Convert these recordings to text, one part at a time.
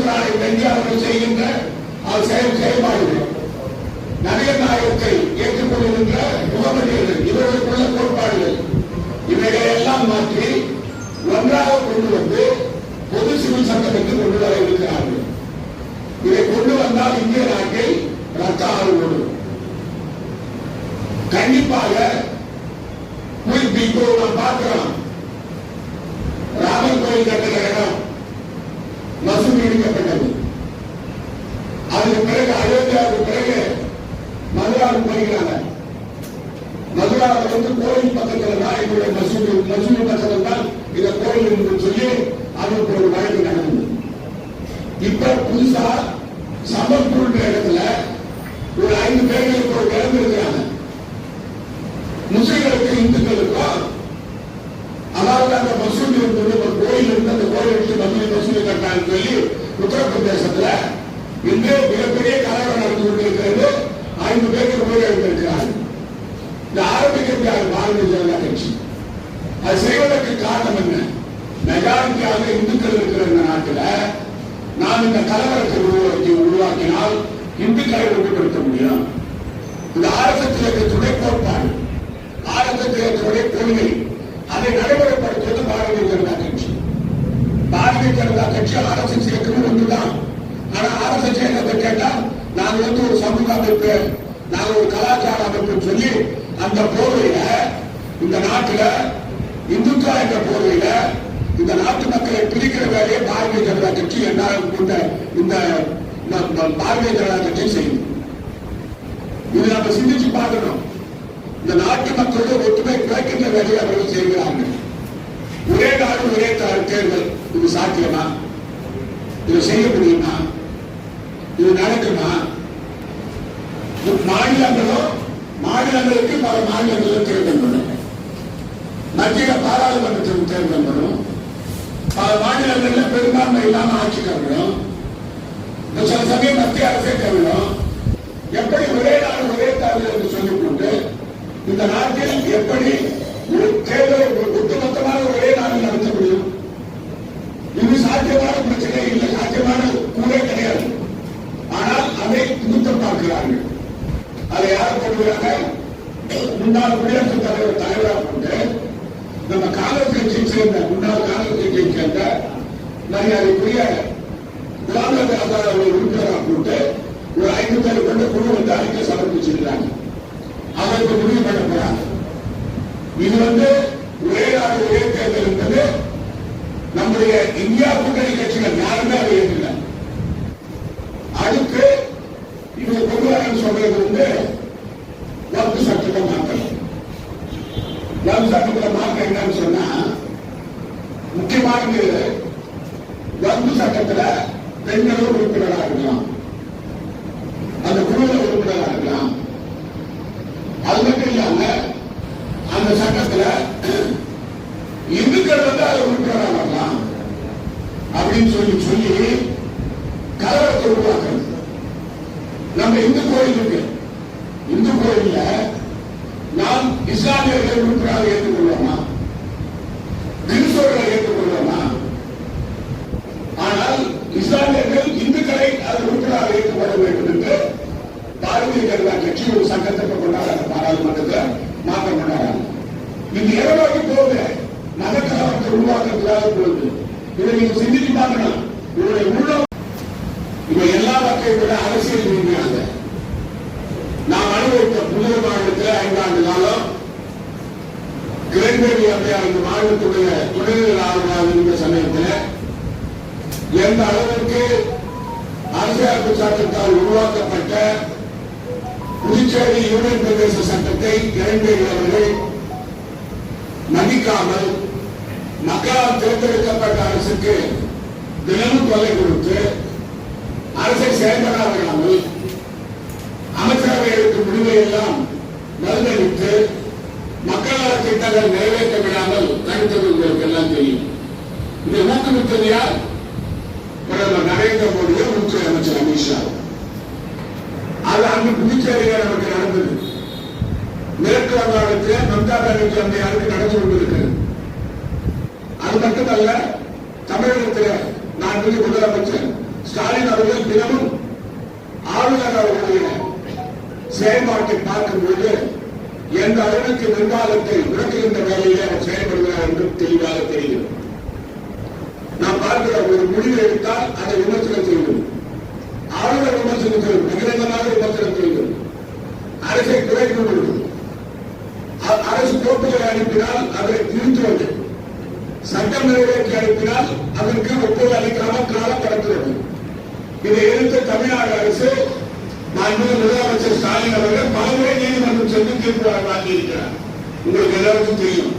ஈஸ்வரானை வேண்டி அவர்கள் செய்கின்ற செயல்பாடுகள், நபிகள் நாயகத்தை ஏற்றுக்கொள்கின்ற முகமதியர்கள், இவர்களுக்குள்ள கோட்பாடுகள், இவைகளை எல்லாம் மாற்றி ஒன்றாக கொண்டு வந்து பொது சிவில் சட்டத்திற்கு கொண்டு வர இருக்கிறார்கள். இதை கொண்டு வந்தால் இந்திய நாட்டில் ரத்த ஆறு கண்டிப்பாக இப்போ நாம் பார்க்கிறோம். ராமர் கோயில் கட்டுகிற இடம் மசூதி இடிக்கப்பட்டது. அதுக்கு பிறகு அயோத்தியாவுக்கு பிறகு மதுராவுக்கு போகிறாங்க. மதுராவில் வந்து கோயில் பக்கத்தில் தான் எங்களுடைய மசூதி பக்கத்தில் தான் இந்த கோயில் என்று சொல்லி அதற்கு ஒரு வழக்கு நடந்தது. இப்ப புதுசா சம்பல்பூர் இடத்துல ஒரு 5 பேர்களுக்கு ஒரு இடம் இருக்கிறாங்க. முஸ்லிம்களுக்கு இந்துக்களுக்கும், அதாவது அந்த மசூதி இருந்தது, ஒரு கோயில் இருந்து அந்த கோயில் மசூதி கட்டான்னு சொல்லி உத்தரப்பிரதேசத்துல இன்று மிகப்பெரிய கலவரம் நடந்து கொண்டிருக்கிறது. 5 பேருக்கு போய் எழுந்திருக்கிறார்கள். இந்த ஆரம்பிக்கிறது யார்? பாரதிய ஜனதா கட்சி. அது செய்வதற்கு காரணம் என்ன? மெஜாரிட்டியாக இந்துக்கள் இருக்கிற இந்த நாட்டில் நாம் இந்த கலவரத்தை உருவாக்கினால் இந்துக்களை ஒன்றுபடுத்த முடியும். இந்த ஆர்எஸ்எஸ் துணை கோட்பாடு, ஆர்எஸ்எஸ் கொள்கை, அதை நடைமுறைப்படுத்துவது பாரதிய ஜனதா கட்சி. பாரதிய ஜனதா கட்சி ஆர்எஸ்எஸ் இயக்கம் ஒன்றுதான். ஆனா ஆர்எஸ்எஸ் என்ன கேட்டா, நாங்க வந்து ஒரு சமூக அமைப்பு, நாங்க ஒரு கலாச்சார அமைப்பு சொல்லி அந்த போர்வையில இந்த நாட்டில் இந்துத்துவா என்ற போர்வையில இந்த நாட்டு மக்களை பிரிக்கிற வேலையை பாரதிய ஜனதா கட்சி இந்த பாரதிய ஜனதா கட்சி செய்யும். இது நம்ம சிந்திச்சு பார்க்கணும். இந்த நாட்டு மக்களுடைய ஒற்றுமை குறைக்கின்ற வேலையை அவர்கள் செய்கிறார்கள். ஒரே நாடு ஒரே தேர்தல், இது சாத்தியமா? இதை செய்ய முடியுமா? இது நடக்குமா? மாநிலங்களுக்கு பல மாநிலங்களில் தேர்தல் வரும், மத்திய பாராளுமன்றத்தில் தேர்தல் வரும், பல மாநிலங்களில் பெரும்பான்மை இல்லாம ஆட்சி கவிழும், சில சமயம் மத்திய அரசே கவிழும். எப்படி ஒரே நாடு ஒரே தேர்தல் என்று சொல்லிக்கொண்டு இந்த நாட்டில் எப்படி தேர்தல் ஒட்டுமொத்தமான ஒரே நாடு நடத்த முடியும்? இது சாத்தியமான பிரச்சனை இல்லை, சாத்தியமான கூட கிடையாது. ஆனால் அதை நிறுத்தம் பார்க்கிறார்கள். அதை யார் போடுகிறாங்க? முன்னாள் குடியரசுத் தலைவராக கொண்டு நம்ம காங்கிரஸ் கட்சியை சேர்ந்த முன்னாள் காங்கிரஸ் கட்சியை சேர்ந்த மரியாதைக்குரிய குலாம் நபி ஆசாத் அவர்கள் உறுப்பினராக போட்டு ஒரு 5 பேர் கொண்ட குழு வந்து அறிக்கை சமர்ப்பிச்சிருக்கிறாங்க. அதற்கு முடிவு பண்ண போறாங்க. இது வந்து ஒரே நாடு ஒரே தேர்தல் என்பது நம்முடைய இந்தியா கூட்டணி கட்சிகள் யாருமே அதை ஏற்கல. அடுத்து இது பொதுவாக சொல்றது வந்து வக்ஃபு சட்டத்தை மாற்றணும். வக்ஃபு சட்டத்தை மாற்ற என்னன்னு சொன்னா, முக்கியமானது வக்ஃபு சட்டத்துல பெண்களும் உறுப்பினராக இருக்கலாம், அந்த குழுவில் உறுப்பினராக இருக்கலாம். அது மட்டும் இல்லாம அந்த சட்டத்துல இந்துக்கள் வந்து அதை உறுப்பினராக வரலாம் அப்படின்னு சொல்லி கலவரத்தை உருவாக்குறது. நம்ம இந்து கோயில் இருக்கு, இந்து கோயில்ல நாம் இஸ்லாமியர்களை உறுப்பினராக ஏற்றுக்கொள்வோமா? கிறிஸ்தவர்களை ஏற்றுக்கொள்வோமா? ஆனால் இஸ்லாமியர்கள் இந்துக்களை அது உறுப்பினராக ஏற்றுக்கொள்ள வேண்டும் என்று பாரதிய ஜனதா கட்சி ஒரு சட்டத்தை கொண்டாட பாராளுமன்றத்தில் மாற்றம் கொண்டாடாங்க. இது எவ்வளவு போகுது? மதக்கலவரத்தை உருவாக்குறதுக்காக போகுது. இதை நீங்க சிந்திச்சு பார்க்கணும். இவருடைய உள்ள இவை எல்லாவற்றையும் விட அரசியல் ரீதியாக நாம் அனுபவித்த புதிய மாநிலத்தில் 5 ஆண்டு காலம் கிரண்பேடி அம்மையார் இந்த மாநிலத்துடைய துணைநிலை ஆளுநராக இருந்த சமயத்தில் எந்த அளவிற்கு அரசியலமைப்பு சட்டத்தால் உருவாக்கப்பட்ட புதுச்சேரி யூனியன் பிரதேச சட்டத்தை கிரண்பேடி அவர்கள் மதிக்காமல் மக்களால் தேர்ந்தெடுக்கப்பட்ட அரசுக்கு தினமும் தொல்லை கொடுத்து அரசை செயல்பட விடாமல் அமைச்சரவை எடுக்கும் முடிவை எல்லாம் மறுதளித்து மக்கள் நல திட்டங்கள் நிறைவேற்ற விடாமல் தடுத்தது உங்களுக்கு எல்லாம் தெரியும். இதை ஊக்குவித்தது யார்? பிரதமர் நரேந்திர மோடியோ உள்துறை அமைச்சர் அமித்ஷா. அது அங்கு புதுச்சேரியில் நமக்கு நடந்தது. மேற்கு வங்காளத்தில் மம்தா பானர்ஜி அம்மையாருக்கு நடந்து கொண்டிருக்கிறது. அது மட்டுமல்ல, தமிழகத்தில் நான் முதலமைச்சர் ஸ்டாலின் அவர்கள் தினமும் ஆளுநர் அவர்களுடைய செயல்பாட்டை பார்க்கும்போது எந்த அளவுக்கு நிர்வாகத்தை விளக்குகின்ற வேலையிலே அவர் செயல்படுகிறார் என்று தெளிவாக தெரிகிறது. நாம் பார்க்கிற ஒரு முடிவு எடுத்தால் அதை விமர்சனம் செய்வது, ஆளுநர் விமர்சனம் செய்வது, பகிரங்கமாக விமர்சனம் செய்வது, அரசை குறை கூறுவது, அரசு கோப்புகளை அனுப்பினால் அதை திருத்துவது, சட்டம் நிறைவேற்றி அனுப்பினால் அதற்கு ஒப்புதல் அளிக்காமல் காலம் கடத்துவது. இதை எதிர்த்து தமிழ்நாடு அரசு மாண்புமிகு முதலமைச்சர் ஸ்டாலின் அவர்கள் பலமுறை நீதிமன்றம் சென்று தீர்ப்பு வாங்கியிருக்கிறார். உங்களுக்கு எல்லாருக்கும் தெரியும்.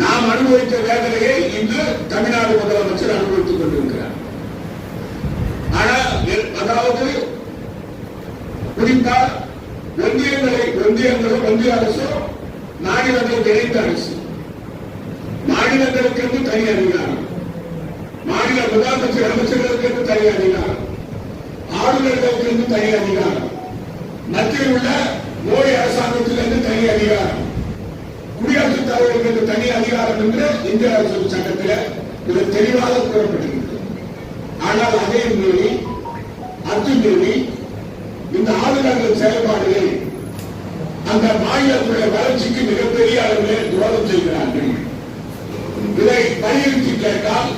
நாம் அனுபவித்த வேதனையை இன்று தமிழ்நாடு முதலமைச்சர் அனுபவித்துக் கொண்டிருக்கிறார். ஆனால் அதாவது குறிப்பாக ஒன்றிய அரசும் மாநிலங்கள் இணைந்த அரசு, மாநிலங்களுக்கு தனி அதிகாரம், மாநில முதலமைச்சர் அமைச்சர்களுக்கு தனி அதிகாரம், ஆளுநர்களுக்கு தனி அதிகாரம், மத்தியில் உள்ள மோடி அரசாங்கத்திலிருந்து தனி அதிகாரம், குடியரசுத் தலைவருக்கு தனி அதிகாரம் என்று இந்திய அரசு சட்டத்தில் இது தெளிவாக கூறப்பட்டிருக்கிறது. ஆனால் அதே மீறி அத்துமீறி இந்த ஆளுநர்கள் செயல்பாடுகள் அந்த மாநிலத்துடைய வளர்ச்சிக்கு மிகப்பெரிய அளவில் துரோகம் செய்கிறார்கள். இதை வலியுறுத்தி கேட்டால்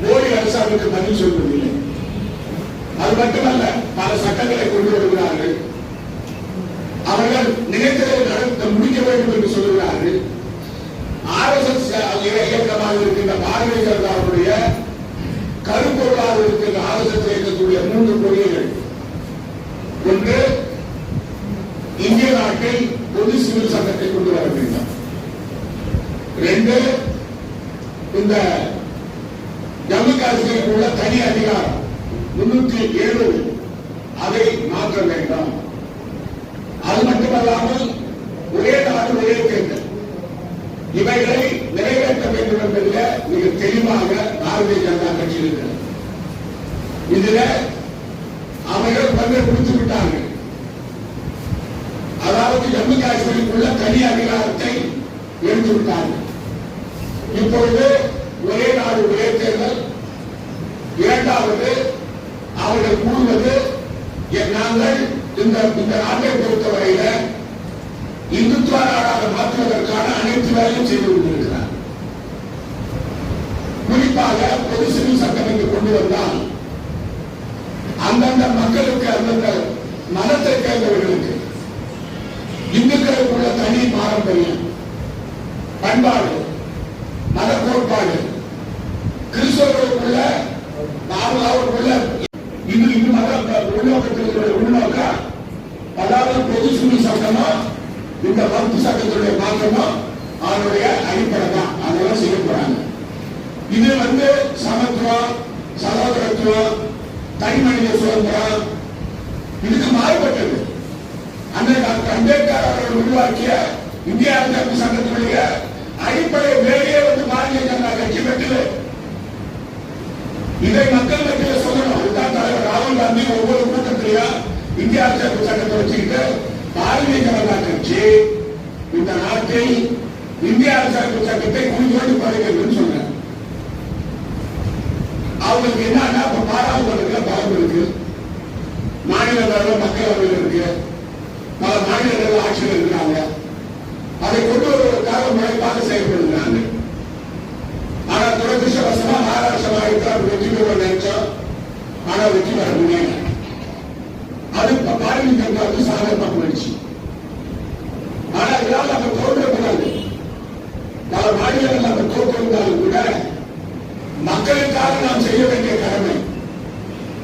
மோடி அரசாங்கத்துக்கு பதில் சொல்வதில்லை. அது மட்டுமல்ல, பல சட்டங்களை கொண்டு வருகிறார்கள். அவர்கள் நினைத்ததை நடத்த முடிக்க வேண்டும் என்று சொல்கிறார்கள். RSS இயக்கமாக இருக்கின்ற பாரதிய ஜனதாவுடைய கருப்பொருளாக இருக்கின்ற RSS இயக்கத்துடைய 3 கொள்கைகள். ஒன்று, இந்திய நாட்டில் பொது சிவில் சட்டத்தை கொண்டு வர வேண்டும். 2, இந்த ஜம்மு காஷ்மீருக்கு உள்ள தனி அதிகாரம் 307 அதை மாற்ற வேண்டும். அது மட்டுமல்லாமல் ஒரே நாடு ஒரே தேர்தல், இவைகளை நிறைவேற்ற வேண்டும் என்பதில் மிக தெளிவாக பாரதிய ஜனதா கட்சி இருக்கிறது. இதுல அவர்கள் பங்கு கொடுத்து விட்டார்கள். அதாவது ஜம்மு காஷ்மீருக்கு உள்ள தனி அதிகாரத்தை எடுத்து விட்டார்கள். இப்பொழுது ஒரே நாடு ஒரே தேர்தல். இரண்டாவது, அவர்கள் கூறுவது நாங்கள் இந்த நாட்டை பொறுத்தவரையில இந்துத்துவ நாடாக மாற்றுவதற்கான அனைத்து வேலையும் செய்து கொண்டிருக்கிறார். குறிப்பாக பொது சிவில் சட்டம் இங்கு கொண்டு வந்தால் அந்தந்த மக்களுக்கு, அந்தந்த மதத்தை சேர்ந்தவர்களுக்கு, இந்துக்களுக்குள்ள தனி பாரம்பரியம், பண்பாடு, மத கோட்பாடு, கிறிஸ்தவர்களுக்குள்ள அவர்களுக்குள்ள இது மத உள்நோக்கம். அதாவது பொது சிவில் சட்டமா இந்த வகுப்பு சட்டத்துடைய மாற்றமா அதனுடைய அடிப்படை தான். அதெல்லாம் செய்ய போறாங்க. இது சமத்துவம், சகோதரத்துவம், தனி மனித சுதந்திரம் இதுக்கு மாறுபட்டது. டாக்டர் அம்பேத்கர் அவர்கள் உருவாக்கிய இந்திய அரசியல் சட்டத்தினுடைய அடிப்படை வேலையே பாரதிய ஜனதா கட்சி பெற்றது. இதை மக்கள் மத்தியில் சொல்லணும். அதுதான் தலைவர் ராகுல் காந்தி ஒவ்வொரு கூட்டத்திலையும் இந்திய அரசியல் சட்டத்தை வச்சுக்கிட்டு பாரதிய ஜனதா கட்சி இந்த நாட்டில் இந்திய அரசியல் சட்டத்தை குறிஞ்சோடு படைக்கிறது சொன்னார். அவங்களுக்கு என்னன்னா பாராளுமன்றத்தில் பலம் இருக்கு, மாநிலங்களில் மக்களவையில் இருக்கு, பல மாநிலங்கள் ஆட்சியில் இருக்கிறாங்க. அதை கொண்டு வருவதற்காக முனைப்பாக செயல்படுகிறாங்க. ஆனால் துரதிருஷ்டவசமா மகாராஷ்டிரா மாநிலத்தில் வெற்றி பெற நினைச்சோம். ஆனால் வெற்றி பெற முடியல. அது பாரதிய ஜனதாவுக்கு சாதகமாக போயிடுச்சு. ஆனால் இதனால் நம்ம தோன்றக்கூடாது. பல மாநிலங்கள் நம்ம தோற்றிருந்தாலும் கூட மக்களுக்காக நாம் செய்ய வேண்டிய கடமை,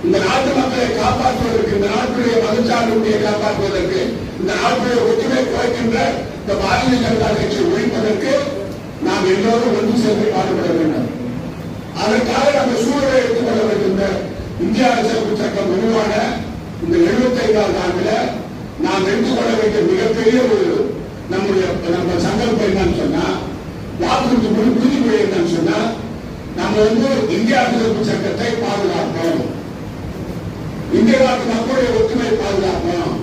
இந்த நாட்டு மக்களை காப்பாற்றுவதற்கு, இந்த நாட்டுடைய மதச்சார்புடைய காப்பாற்றுவதற்கு, இந்த நாட்டுடைய ஒற்றுமை குறைக்கின்ற இந்த பாரதிய ஜனதா கட்சியை ஒழிப்பதற்கு நாம் எல்லோரும் ஒன்று சேர்ந்து பாடுபட வேண்டும். அதற்காக நம்ம சூழலை எடுத்துக்கொள்ள வேண்டும். இந்திய அரசியல் சட்டம் உருவான இந்த 75ஆம் ஆண்டுல நாம் எடுத்துக்கொள்ள வேண்டிய மிகப்பெரிய ஒரு நம்ம சங்கல்பம் என்னன்னு சொன்னா, வாக்குறுதி உறுதிமொழி என்னன்னு சொன்னா, நம்ம இந்திய அரசியல் சட்டத்தை பாதுகாப்போம், இந்திய நாட்டு மக்களுடைய ஒற்றுமையை பாதுகாப்போம்,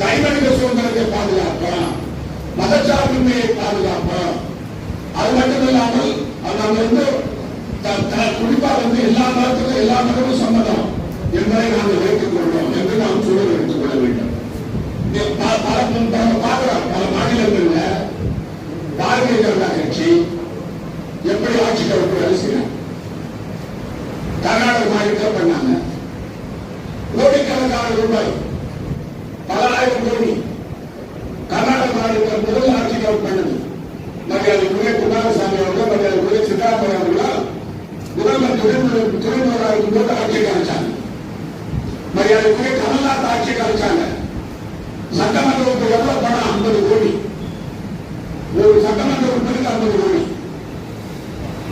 தனிமனித சுதந்திரத்தை பாதுகாப்போம், மதச்சார்பின்மையை பாதுகாப்போம். அது மட்டுமில்லாமல் நம்ம குறிப்பா எல்லா மதத்துக்கும் எல்லா மதமும் சம்மதம் என்பதை நாங்கள் வைத்துக் கொள்வோம் என்று நாம் சூழல் எடுத்துக் கொள்ள வேண்டும். பார்க்கிறோம் பல மாநிலங்கள்ல பாரதிய ஜனதா கட்சி எப்படி ஆட்சி கவர்ப்பு செய்யறாங்க. கர்நாடக மாநிலத்தில் பண்ணாங்க. கோடிக்கணக்கான ரூபாய், பல ஆயிரம் கோடி கர்நாடக மாநிலத்தில் முதல் ஆட்சி கவர்ப்பு பண்ணது மரியாதைக்குரிய குமாரசாமி அவர்கள், மரியாதைக்குரிய சித்தாராமன் அவர்கள் முதல்வர் துணைமுதல்வராக இருக்கும்போது ஆட்சி காமிச்சாங்க. மரியாதைக்குரிய கமல்நாத் ஆட்சி காமிச்சாங்க. சட்டமன்ற உறுப்பினர் எவ்வளவு பணம்? 50 கோடி. ஒரு சட்டமன்ற உறுப்பினருக்கு 50 கோடி.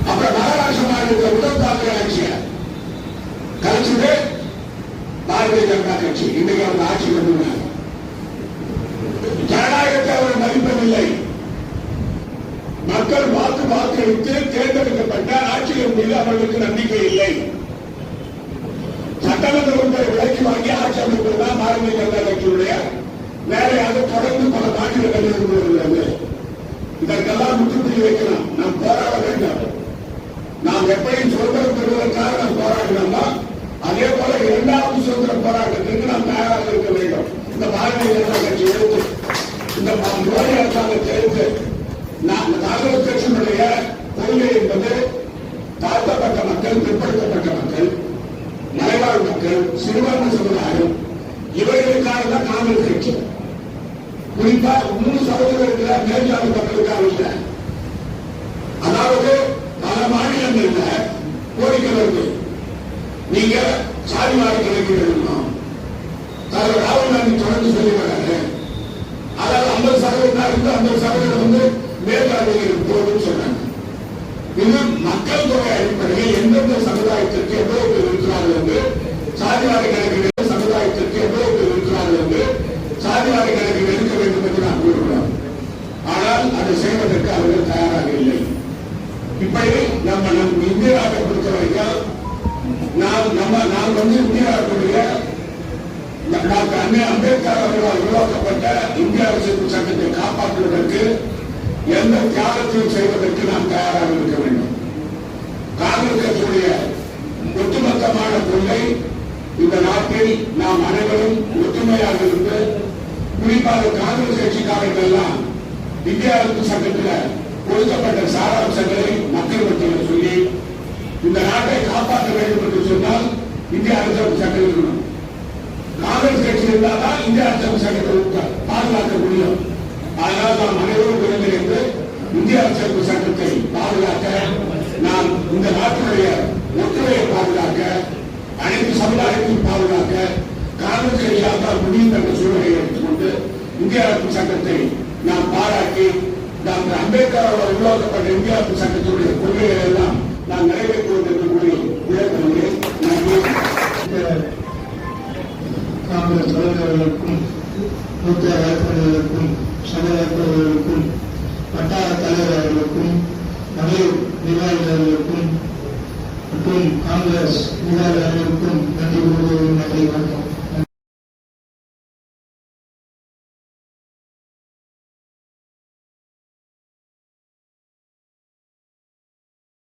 அப்புறம் மகாராஷ்டிர மாநிலத்தில் உத்தவ் தாக்கரே ஆட்சியை கலைச்சது பாரதிய ஜனதா கட்சி. இன்றைக்கு அவங்க ஆட்சி கொண்டுள்ளாங்க. ஜனநாயகத்தை அவர் மதிப்பதில்லை. மக்கள் வாக்களித்து தேர்ந்தெடுக்கப்பட்ட ஆட்சியின் மீது அவர்களுக்கு நம்பிக்கை இல்லை. சட்டமன்ற உறுப்பினரை விலக்கி வாங்கி ஆட்சி அமைப்பது தான் பாரதிய ஜனதா கட்சியுடைய வேலையாக தொடர்ந்து பல மாநிலங்களில் இருந்து வருகிறது. இதற்கெல்லாம் முற்றுப்புள்ளி வைக்கலாம். நாம் போராட வேண்டும். நாம் எப்படி சுதந்திரம் பெறுவதற்காக நாம் போராடினோமோ அதே போல இரண்டாவது சுதந்திர போராட்டத்திற்கு நாம் தயாராக இருக்க வேண்டும். இந்த பாரதிய ஜனதா கட்சி எடுத்து, இந்த மோடி அரசாங்கத்தை எடுத்து, காங்கிரஸ் கட்சியினுடைய கொள்கை என்பது தாழ்த்தப்பட்ட மக்கள், பிற்படுத்தப்பட்ட மக்கள், மலைவாழ் மக்கள், சிறுபான்மை சமுதாயம், இவர்களுக்காக தான் காங்கிரஸ் கட்சி. குறிப்பா 3 சகோதரர்கள மேற்சாதி மக்களுக்காக இல்லை. அதாவது பல மாநிலங்கள்ல கோரிக்கை வருது, நீங்க சாதிவாரி கணக்கு எழுதணும். தலைவர் ராகுல் காந்தி தொடர்ந்து சொல்லி வர்றாரு. அதாவது 50% 50% மேற்காதிகள் போதும் சொன்னாங்க. இது மக்கள் தொகை அடிப்படையில் எந்தெந்த சமுதாயத்திற்கு எவ்வளவு பேர் இருக்கிறார்கள் என்று சாதிவாரி கணக்கில் சமுதாயத்திற்கு எவ்வளவு பேர் இருக்கிறார்கள் என்று சாதிவாரி கணக்கில் எடுக்க வேண்டும் என்று நான் கூறுகிறோம். ஆனால் அதை செய்வதற்கு அவர்கள் தயாராக இல்லை. இப்படி நம்ம இந்தியாவை பொறுத்த வரைக்கும் நாம் இந்தியாவுடைய டாக்டர் அம்பேத்கர் அவர்களால் உருவாக்கப்பட்ட இந்திய அரசியல் சட்டத்தை காப்பாற்றுவதற்கு எந்த தியாகத்தையும் செய்வதற்கு நாம் தயாராக இருக்க வேண்டும். காங்கிரஸ் கட்சியுடைய ஒட்டுமொத்தமான கொள்கை இந்த நாட்டில் நாம் அனைவரும் ஒற்றுமையாக இருந்து, குறிப்பாக காங்கிரஸ் கட்சிக்காரர்கள் எல்லாம் இந்திய அரசு சட்டத்தில் கொடுக்கப்பட்ட சாராம்சங்களை மக்கள் மத்தியில் சொல்லி இந்த நாட்டை காப்பாற்ற வேண்டும் என்று சொன்னால் இந்திய அரசியல் சட்டம் இருக்கணும். காங்கிரஸ் கட்சி இருந்தால்தான் இந்திய அரசியல் சட்டத்தை பாதுகாக்க முடியும். அதனால் நாம் அனைவரும் ஒருங்கிணைந்து இந்திய அரசியல் சட்டத்தை பாதுகாக்க, நாம் இந்த நாட்டுடைய ஒற்றுமையை பாதுகாக்க, அனைத்து சமுதாயத்தையும் பாதுகாக்க காங்கிரஸ் கட்சியால் முடியும் என்ற சூழலை எடுத்துக்கொண்டு இந்திய அரசு சட்டத்தை நாம் பாராட்டி டாக்டர் அம்பேத்கர் அவர்கள் உருவாக்கப்பட்ட இந்திய அரசு சட்டத்தினுடைய கொள்கைகளை எல்லாம் நான் நிறைவேற்றுவது என்று கூறி விளக்குகிறேன். காங்கிரஸ் தலைவர்களுக்கும், மூத்த வழக்கறிஞர்களுக்கும், சமயத்தவர்களுக்கும், வட்டார தலைவர்களுக்கும், மகளிர் நிர்வாகிகளுக்கும் மற்றும் காங்கிரஸ் நிர்வாகிகளுக்கும் நன்றி கூறுவதும் நன்றி வணக்கம்.